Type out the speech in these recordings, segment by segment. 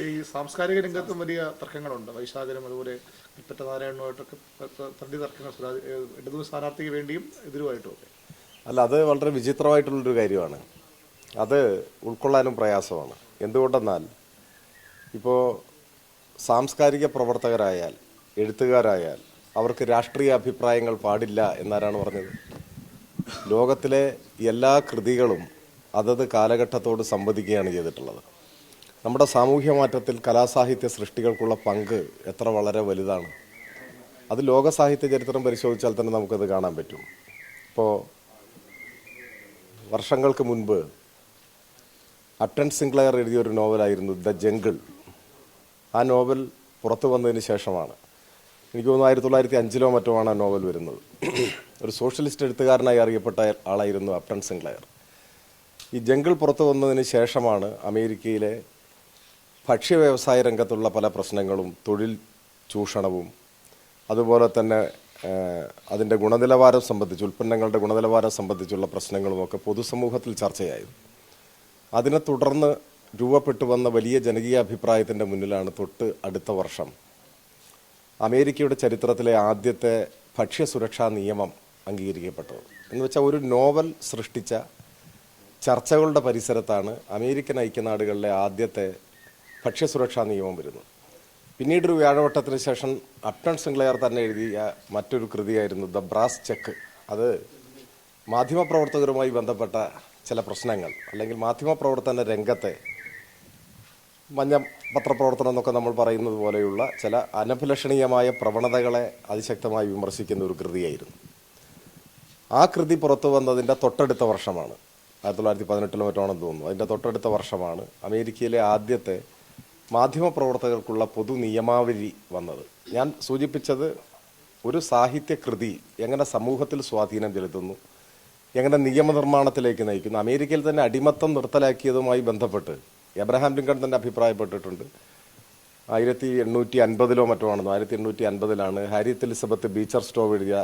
ഈ സാംസ്കാരിക രംഗത്തും വലിയ തർക്കങ്ങളുണ്ട്. വൈശാഖനും അതുപോലെ കൽപ്പറ്റ നാരായണനുമായിട്ടൊക്കെ തർക്ക തർക്കങ്ങൾ ഇടതു സ്ഥാനാർത്ഥിക്ക് വേണ്ടിയും എതിരുമായിട്ടും ഒക്കെ. അല്ല, അത് വളരെ വിചിത്രമായിട്ടുള്ളൊരു കാര്യമാണ്. അത് ഉൾക്കൊള്ളാനും പ്രയാസമാണ്. എന്തുകൊണ്ടെന്നാൽ ഇപ്പോൾ സാംസ്കാരിക പ്രവർത്തകരായാൽ, എഴുത്തുകാരായാൽ അവർക്ക് രാഷ്ട്രീയ അഭിപ്രായങ്ങൾ പാടില്ല എന്നാരാണ് പറഞ്ഞത്? ലോകത്തിലെ എല്ലാ കൃതികളും അതത് കാലഘട്ടത്തോട് സംവദിക്കുകയാണ് ചെയ്തിട്ടുള്ളത്. നമ്മുടെ സാമൂഹ്യ മാറ്റത്തിൽ കലാസാഹിത്യ സൃഷ്ടികൾക്കുള്ള പങ്ക് എത്ര വളരെ വലുതാണ്. അത് ലോക സാഹിത്യ ചരിത്രം പരിശോധിച്ചാൽ തന്നെ നമുക്കത് കാണാൻ പറ്റും. ഇപ്പോൾ വർഷങ്ങൾക്ക് മുൻപ് അപ്റ്റൺ സിൻക്ലെയർ എഴുതിയൊരു നോവലായിരുന്നു ദ ജംഗിൾ. ആ നോവൽ പുറത്തു വന്നതിന് ശേഷമാണ്, എനിക്ക് തോന്നുന്നു 1905 മറ്റോ ആണ് ആ നോവൽ വരുന്നത്. ഒരു സോഷ്യലിസ്റ്റ് എഴുത്തുകാരനായി അറിയപ്പെട്ട ആളായിരുന്നു അപ്റ്റൺ സിൻക്ലെയർ. ഈ ജംഗിൾ പുറത്തു വന്നതിന് ശേഷമാണ് അമേരിക്കയിലെ ഭക്ഷ്യ വ്യവസായ രംഗത്തുള്ള പല പ്രശ്നങ്ങളും, തൊഴിൽ ചൂഷണവും അതുപോലെ തന്നെ അതിൻ്റെ ഗുണനിലവാരം സംബന്ധിച്ച്, ഉൽപ്പന്നങ്ങളുടെ ഗുണനിലവാരം സംബന്ധിച്ചുള്ള പ്രശ്നങ്ങളുമൊക്കെ പൊതുസമൂഹത്തിൽ ചർച്ചയായത്. അതിനെ തുടർന്ന് രൂപപ്പെട്ടു വന്ന വലിയ ജനകീയ അഭിപ്രായത്തിൻ്റെ മുന്നിലാണ് തൊട്ട് അടുത്ത വർഷം അമേരിക്കയുടെ ചരിത്രത്തിലെ ആദ്യത്തെ ഭക്ഷ്യസുരക്ഷാ നിയമം അംഗീകരിക്കപ്പെട്ടത്. എന്ന് വെച്ചാൽ ഒരു നോവൽ സൃഷ്ടിച്ച ചർച്ചകളുടെ പരിസരത്താണ് അമേരിക്കൻ ഐക്യനാടുകളിലെ ആദ്യത്തെ ഭക്ഷ്യസുരക്ഷാ നിയമം വരുന്നത്. പിന്നീടൊരു വ്യാഴവട്ടത്തിന് ശേഷം അപ്റ്റൺ സിൻക്ലെയർ തന്നെ എഴുതിയ മറ്റൊരു കൃതിയായിരുന്നു ദ ബ്രാസ് ചെക്ക്. അത് മാധ്യമപ്രവർത്തകരുമായി ബന്ധപ്പെട്ട ചില പ്രശ്നങ്ങൾ, അല്ലെങ്കിൽ മാധ്യമപ്രവർത്തന രംഗത്തെ മഞ്ഞ പത്രപ്രവർത്തനം എന്നൊക്കെ നമ്മൾ പറയുന്നത് പോലെയുള്ള ചില അനഭിലഷണീയമായ പ്രവണതകളെ അതിശക്തമായി വിമർശിക്കുന്ന ഒരു കൃതിയായിരുന്നു. ആ കൃതി പുറത്തു വന്നതിൻ്റെ തൊട്ടടുത്ത വർഷമാണ്, 1918 മറ്റാണെന്ന് തോന്നുന്നു, അതിൻ്റെ തൊട്ടടുത്ത വർഷമാണ് അമേരിക്കയിലെ ആദ്യത്തെ മാധ്യമപ്രവർത്തകർക്കുള്ള പൊതു നിയമാവലി വന്നത്. ഞാൻ സൂചിപ്പിച്ചത് ഒരു സാഹിത്യകൃതി എങ്ങനെ സമൂഹത്തിൽ സ്വാധീനം ചെലുത്തുന്നു, എങ്ങനെ നിയമനിർമ്മാണത്തിലേക്ക് നയിക്കുന്നു. അമേരിക്കയിൽ തന്നെ അടിമത്തം നിർത്തലാക്കിയതുമായി ബന്ധപ്പെട്ട് എബ്രഹാം ലിങ്കൺ തന്നെ അഭിപ്രായപ്പെട്ടിട്ടുണ്ട്. 1850 മറ്റോ ആണെന്നോ, 1850 ഹാരിയറ്റ് എലിസബത്ത് ബീച്ചർ സ്റ്റോവ് എഴുതിയ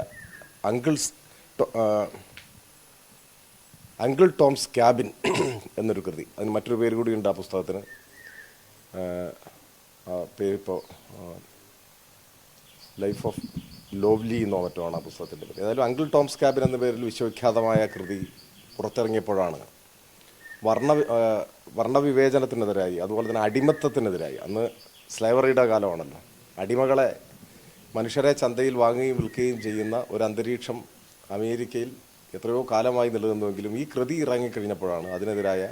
അങ്കിൾ ടോംസ് ക്യാബിൻ എന്നൊരു കൃതി. അതിന് മറ്റൊരു പേര് കൂടിയുണ്ട് ആ പുസ്തകത്തിന്. പേരിപ്പോൾ ലൈഫ് ഓഫ് ലോവ്ലി എന്നോ മറ്റോ ആണ് ആ പുസ്തകത്തിൻ്റെ പേര്. ഏതായാലും അങ്കിൾ ടോംസ് ക്യാബിൻ എന്ന പേരിൽ വിശ്വവിഖ്യാതമായ കൃതി പുറത്തിറങ്ങിയപ്പോഴാണ് വർണ്ണവിവേചനത്തിനെതിരായി, അതുപോലെ തന്നെ അടിമത്തത്തിനെതിരായി, അന്ന് സ്ലേവറിയുടെ കാലമാണല്ലോ, അടിമകളെ മനുഷ്യരെ ചന്തയിൽ വാങ്ങുകയും വിൽക്കുകയും ചെയ്യുന്ന ഒരു അന്തരീക്ഷം അമേരിക്കയിൽ എത്രയോ കാലമായി നിലനിന്നുവെങ്കിലും ഈ കൃതി ഇറങ്ങിക്കഴിഞ്ഞപ്പോഴാണ് അതിനെതിരായ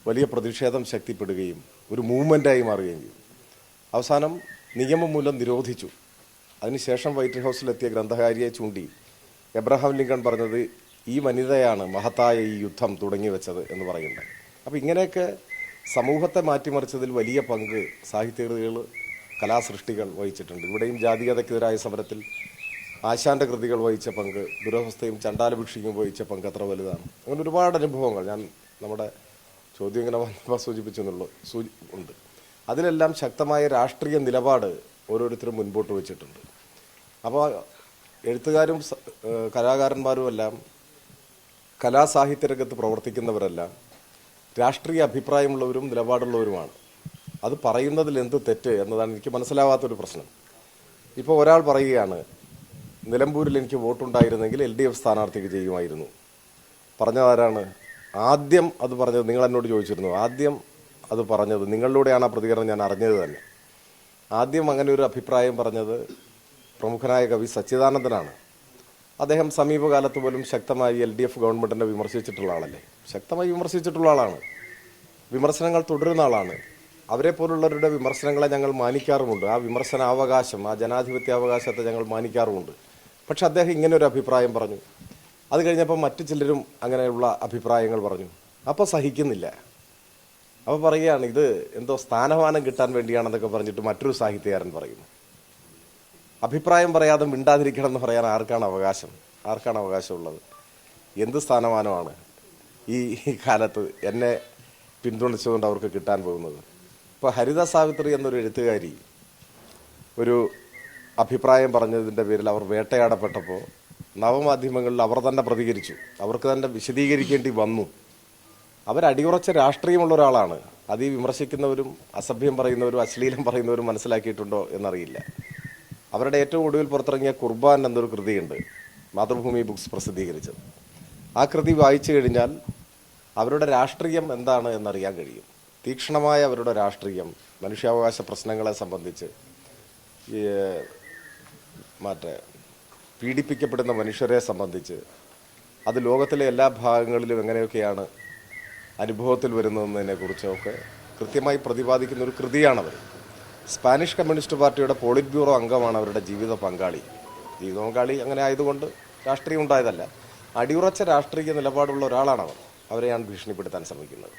വലിയ പ്രതിഷേധം ശക്തിപ്പെടുകയും ഒരു മൂവ്മെൻ്റായി മാറുകയും ചെയ്തു. അവസാനം നിയമം മൂലം നിരോധിച്ചു. അതിനുശേഷം വൈറ്റ് ഹൗസിലെത്തിയ ഗ്രന്ഥകാരിയെ ചൂണ്ടി എബ്രഹാം ലിങ്കൺ പറഞ്ഞത് ഈ വനിതയാണ് മഹത്തായ ഈ യുദ്ധം തുടങ്ങി വെച്ചത് എന്ന് പറയുന്നുണ്ട്. അപ്പോൾ ഇങ്ങനെയൊക്കെ സമൂഹത്തെ മാറ്റിമറിച്ചതിൽ വലിയ പങ്ക് സാഹിത്യകൃതികൾ, കലാസൃഷ്ടികൾ വഹിച്ചിട്ടുണ്ട്. ഇവിടെയും ജാതീയതയ്ക്കെതിരായ സമരത്തിൽ ആശാന്റെ കൃതികൾ വഹിച്ച പങ്ക്, ദുരവസ്ഥയും ചണ്ടാലഭിക്ഷയും വഹിച്ച പങ്ക് എത്ര വലുതാണ്. അങ്ങനെ ഒരുപാട് അനുഭവങ്ങൾ ഞാൻ നമ്മുടെ ചോദ്യം ഇങ്ങനെ വന്നപ്പോൾ സൂചിപ്പിച്ചെന്നുള്ളൂ ഉണ്ട്. അതിലെല്ലാം ശക്തമായ രാഷ്ട്രീയ നിലപാട് ഓരോരുത്തരും മുൻപോട്ട് വെച്ചിട്ടുണ്ട്. അപ്പോൾ എഴുത്തുകാരും കലാകാരന്മാരും എല്ലാം, കലാസാഹിത്യ രംഗത്ത് പ്രവർത്തിക്കുന്നവരെല്ലാം രാഷ്ട്രീയ അഭിപ്രായമുള്ളവരും നിലപാടുള്ളവരുമാണ്. അത് പറയുന്നതിൽ എന്ത് തെറ്റ് എന്നതാണ് എനിക്ക് മനസ്സിലാവാത്തൊരു പ്രശ്നം. ഇപ്പോൾ ഒരാൾ പറയുകയാണ്, നിലമ്പൂരിൽ എനിക്ക് വോട്ടുണ്ടായിരുന്നെങ്കിൽ LDF സ്ഥാനാർത്ഥിക്ക് ചെയ്യുമായിരുന്നു. പറഞ്ഞതാരാണ്? ആദ്യം അത് പറഞ്ഞത് നിങ്ങൾ എന്നോട് ചോദിച്ചിരുന്നു. ആദ്യം അത് പറഞ്ഞത് നിങ്ങളിലൂടെയാണ് ആ പ്രതികരണം ഞാൻ അറിഞ്ഞത് തന്നെ. ആദ്യം അങ്ങനെ ഒരു അഭിപ്രായം പറഞ്ഞത് പ്രമുഖനായ കവി സച്ചിദാനന്ദനാണ്. അദ്ദേഹം സമീപകാലത്ത് പോലും ശക്തമായി LDF ഗവൺമെൻറ്റിനെ വിമർശിച്ചിട്ടുള്ള ആളല്ലേ, ശക്തമായി വിമർശിച്ചിട്ടുള്ള ആളാണ്, വിമർശനങ്ങൾ തുടരുന്ന ആളാണ്. അവരെ പോലുള്ളവരുടെ വിമർശനങ്ങളെ ഞങ്ങൾ മാനിക്കാറുമുണ്ട്. ആ വിമർശനാവകാശം, ആ ജനാധിപത്യാവകാശത്തെ ഞങ്ങൾ മാനിക്കാറുമുണ്ട്. പക്ഷെ അദ്ദേഹം ഇങ്ങനെ ഒരു അഭിപ്രായം പറഞ്ഞു. അത് കഴിഞ്ഞപ്പോൾ മറ്റു ചിലരും അങ്ങനെയുള്ള അഭിപ്രായങ്ങൾ പറഞ്ഞു. അപ്പോൾ സഹിക്കുന്നില്ല. അപ്പോൾ പറയുകയാണ് ഇത് എന്തോ സ്ഥാനമാനം കിട്ടാൻ വേണ്ടിയാണെന്നൊക്കെ പറഞ്ഞിട്ട് മറ്റൊരു സാഹിത്യകാരൻ പറയുന്നു. അഭിപ്രായം പറയാതെ മിണ്ടാതിരിക്കണം എന്ന് പറയാൻ ആർക്കാണ് അവകാശം? ആർക്കാണ് അവകാശമുള്ളത്? എന്ത് സ്ഥാനമാനമാണ് ഈ കാലത്ത് എന്നെ പിന്തുണച്ചുകൊണ്ട് അവർക്ക് കിട്ടാൻ പോകുന്നത്? ഇപ്പോൾ ഹരിത സാവിത്രി എന്നൊരു എഴുത്തുകാരി ഒരു അഭിപ്രായം പറഞ്ഞതിൻ്റെ പേരിൽ അവർ വേട്ടയാടപ്പെട്ടപ്പോൾ നവമാധ്യമങ്ങളിൽ അവർ തന്നെ പ്രതികരിച്ചു. അവർക്ക് തന്നെ വിശദീകരിക്കേണ്ടി വന്നു. അവരടിയുറച്ച രാഷ്ട്രീയമുള്ള ഒരാളാണ്. അത് ഈ വിമർശിക്കുന്നവരും അസഭ്യം പറയുന്നവരും അശ്ലീലം പറയുന്നവരും മനസ്സിലാക്കിയിട്ടുണ്ടോ എന്നറിയില്ല. അവരുടെ ഏറ്റവും ഒടുവിൽ പുറത്തിറങ്ങിയ ഖുർബാൻ എന്നൊരു കൃതിയുണ്ട്, മാതൃഭൂമി ബുക്സ് പ്രസിദ്ധീകരിച്ചത്. ആ കൃതി വായിച്ചു കഴിഞ്ഞാൽ അവരുടെ രാഷ്ട്രീയം എന്താണ് എന്നറിയാൻ കഴിയും. തീക്ഷ്ണമായ അവരുടെ രാഷ്ട്രീയം മനുഷ്യാവകാശ പ്രശ്നങ്ങളെ സംബന്ധിച്ച്, പീഡിപ്പിക്കപ്പെടുന്ന മനുഷ്യരെ സംബന്ധിച്ച്, അത് ലോകത്തിലെ എല്ലാ ഭാഗങ്ങളിലും എങ്ങനെയൊക്കെയാണ് അനുഭവത്തിൽ വരുന്നതെന്നതിനെക്കുറിച്ചൊക്കെ കൃത്യമായി പ്രതിപാദിക്കുന്ന ഒരു കൃതിയാണത്. സ്പാനിഷ് കമ്മ്യൂണിസ്റ്റ് പാർട്ടിയുടെ പോളിറ്റ് ബ്യൂറോ അംഗമാണ് അവരുടെ ജീവിത പങ്കാളി. ജീവിത പങ്കാളി അങ്ങനെ ആയതുകൊണ്ട് രാഷ്ട്രീയം ഉണ്ടായതല്ല, അടിയുറച്ച രാഷ്ട്രീയ നിലപാടുള്ള ഒരാളാണ് അവർ. അവരെയാണ് ഭീഷണിപ്പെടുത്താൻ ശ്രമിക്കുന്നത്.